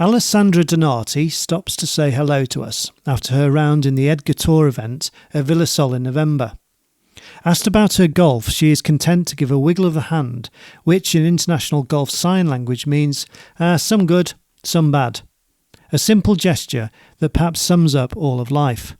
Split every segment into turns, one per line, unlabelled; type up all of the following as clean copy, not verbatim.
Alessandra Donati stops to say hello to us after her round in the EDGA Tour event at Villasol in November. Asked about her golf, she is content to give a wiggle of the hand, which in international golf sign language means some good, some bad. A simple gesture that perhaps sums up all of life.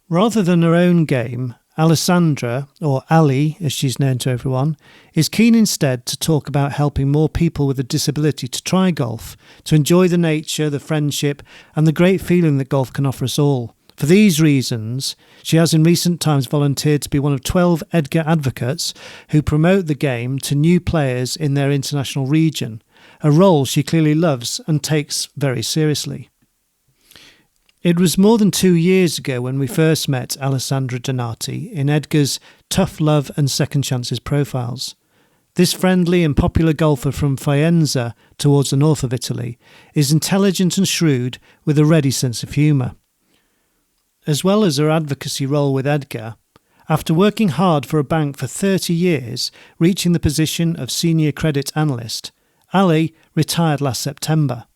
Rather than her own game, Alessandra, or Aleee as she's known to everyone, is keen instead to talk about helping more people with a disability to try golf, to enjoy the nature, the friendship and the great feeling that golf can offer us all. For these reasons, she has in recent times volunteered to be one of 12 EDGA Advocates who promote the game to new players in their international region, a role she clearly loves and takes very seriously. It was more than 2 years ago when we first met Alessandra Donati in EDGA's Tough Love and Second Chances profiles. This friendly and popular golfer from Faenza towards the north of Italy is intelligent and shrewd with a ready sense of humour. As well as her advocacy role with EDGA, after working hard for a bank for 30 years, reaching the position of Senior Credit Analyst, Aleee retired last September.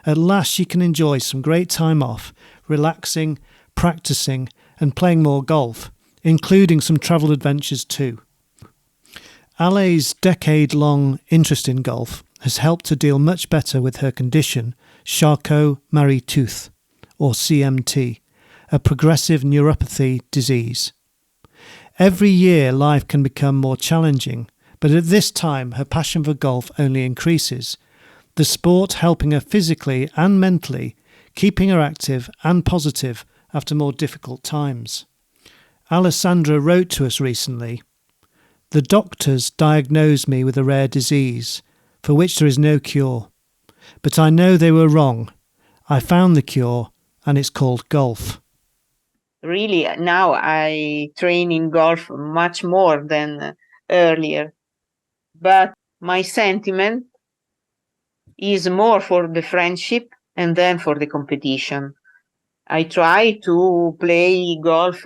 At last she can enjoy some great time off, relaxing, practising and playing more golf, including some travel adventures too. Alee's decade-long interest in golf has helped her deal much better with her condition, Charcot-Marie-Tooth, or CMT, a progressive neuropathy disease. Every year life can become more challenging, but at this time her passion for golf only increases, the sport helping her physically and mentally, keeping her active and positive after more difficult times. Alessandra wrote to us recently, "The doctors diagnosed me with a rare disease, for which there is no cure. But I know they were wrong. I found the cure, and it's called golf."
Really, now I train in golf much more than earlier. But my sentiment is more for the friendship and then for the competition. I try to play golf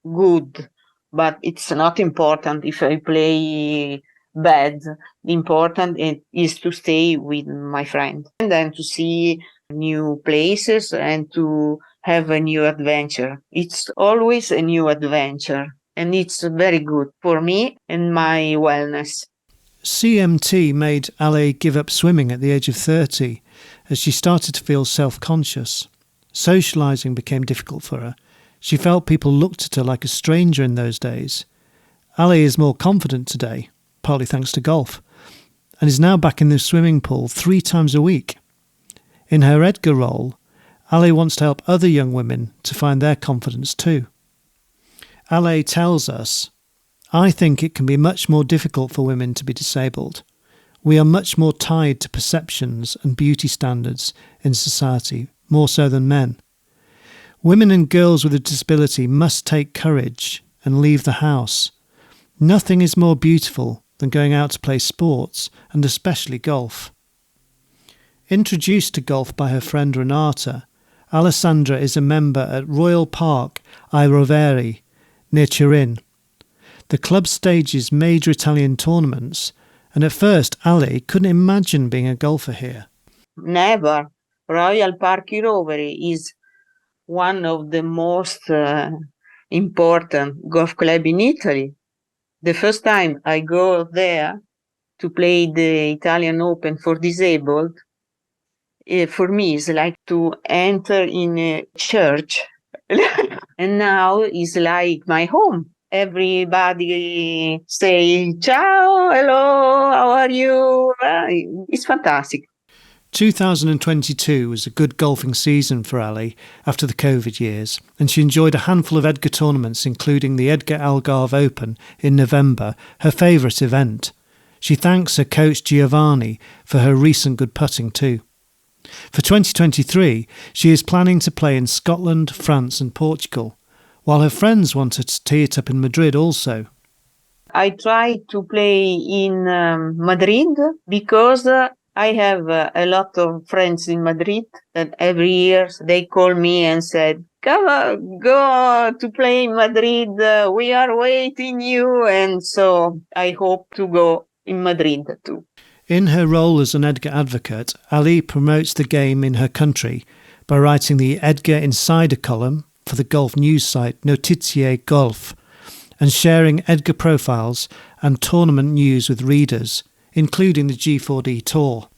good, but it's not important if I play bad. The important is to stay with my friend and then to see new places and to have a new adventure. It's always a new adventure and it's very good for me and my wellness.
CMT made Aleee give up swimming at the age of 30 as she started to feel self-conscious. Socialising became difficult for her. She felt people looked at her like a stranger in those days. Aleee is more confident today, partly thanks to golf, and is now back in the swimming pool 3 times a week. In her EDGA role, Aleee wants to help other young women to find their confidence too. Aleee tells us, "I think it can be much more difficult for women to be disabled. We are much more tied to perceptions and beauty standards in society, more so than men. Women and girls with a disability must take courage and leave the house. Nothing is more beautiful than going out to play sports, and especially golf." Introduced to golf by her friend Renata, Alessandra is a member at Royal Park ai Roveri, near Turin. The club stages major Italian tournaments, and at first Aleee couldn't imagine being a golfer here.
Never. Royal Park ai Roveri is one of the most important golf club in Italy. The first time I go there to play the Italian Open for disabled, for me it's like to enter in a church. And now it's like my home. Everybody say, "Ciao, hello, how are you?" It's fantastic.
2022 was a good golfing season for Aleee after the COVID years, and she enjoyed a handful of EDGA tournaments, including the EDGA Algarve Open in November, her favourite event. She thanks her coach Giovanni for her recent good putting too. For 2023, she is planning to play in Scotland, France and Portugal, while her friends want her to tee it up in Madrid also.
I try to play in Madrid because I have a lot of friends in Madrid that every year they call me and said, "Come, go to play in Madrid. We are waiting you." And so I hope to go in Madrid too.
In her role as an EDGA advocate, Aleee promotes the game in her country by writing the EDGA Insider column for the golf news site Notizie Golf and sharing EDGA profiles and tournament news with readers, including the G4D Tour.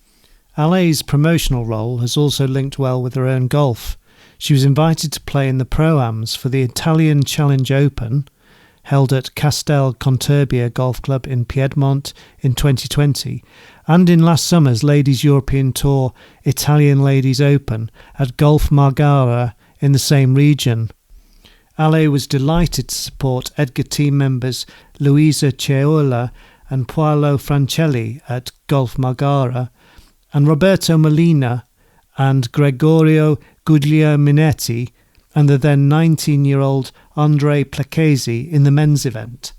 Alee's promotional role has also linked well with her own golf. She was invited to play in the Pro-Ams for the Italian Challenge Open, held at Castel Conturbia Golf Club in Piedmont in 2020, and in last summer's Ladies European Tour Italian Ladies Open at Golf Margara in the same region. Aleee was delighted to support EDGA team members Luisa Ceola and Paolo Francelli at Golf Margara, and Roberto Molina and Gregorio Guglielminetti and the then 19-year-old Andrei Placchesi in the men's event.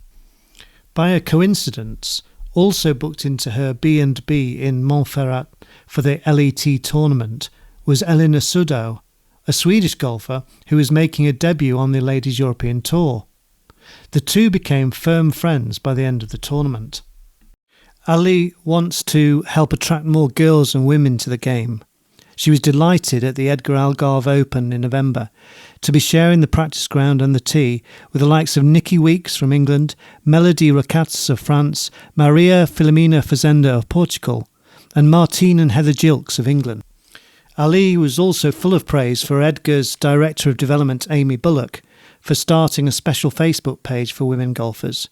By a coincidence, also booked into her B&B in Montferrat for the LET tournament was Elina Suddo, a Swedish golfer who was making a debut on the Ladies European Tour. The two became firm friends by the end of the tournament. Aleee wants to help attract more girls and women to the game. She was delighted at the EDGA Algarve Open in November to be sharing the practice ground and the tee with the likes of Nikki Weeks from England, Melody Racats of France, Maria Filomena Fazenda of Portugal, and Martine and Heather Gilks of England. Aleee was also full of praise for EDGA's Director of Development Amy Bullock for starting a special Facebook page for women golfers,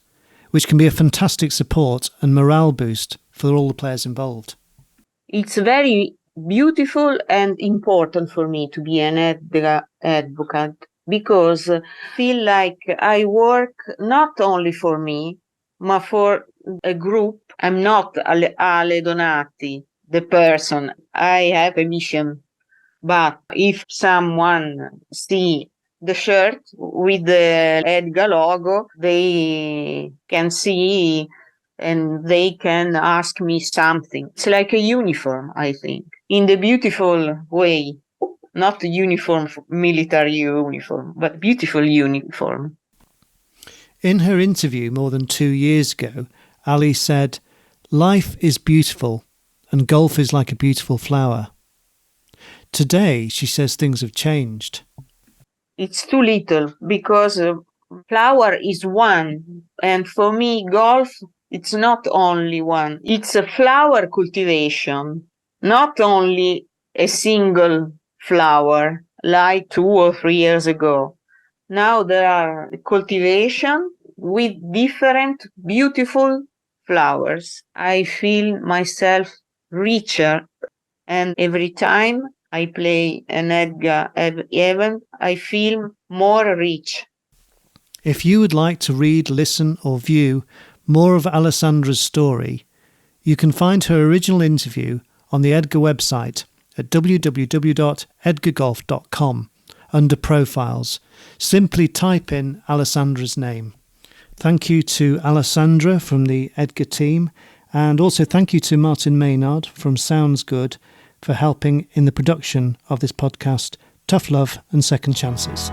which can be a fantastic support and morale boost for all the players involved.
It's very beautiful and important for me to be an EDGA advocate because I feel like I work not only for me, but for a group. I'm not Ale Donati, the person. I have a mission. But if someone see the shirt with the EDGA logo, they can see and they can ask me something. It's like a uniform, I think, in the beautiful way, not a uniform, military uniform, but beautiful uniform.
In her interview more than 2 years ago, Aleee said, "Life is beautiful and golf is like a beautiful flower." Today, she says things have changed.
It's too little because flower is one, and for me, golf, it's not only one. It's a flower cultivation, not only a single flower like 2 or 3 years ago. Now there are cultivation with different beautiful flowers. I feel myself richer, and every time I play an EDGA event, I feel more rich.
If you would like to read, listen or view more of Alessandra's story, you can find her original interview on the EDGA website at www.edgagolf.com under Profiles. Simply type in Alessandra's name. Thank you to Alessandra from the EDGA team, and also thank you to Martin Maynard from Sounds Good for helping in the production of this podcast. Tough love and second chances.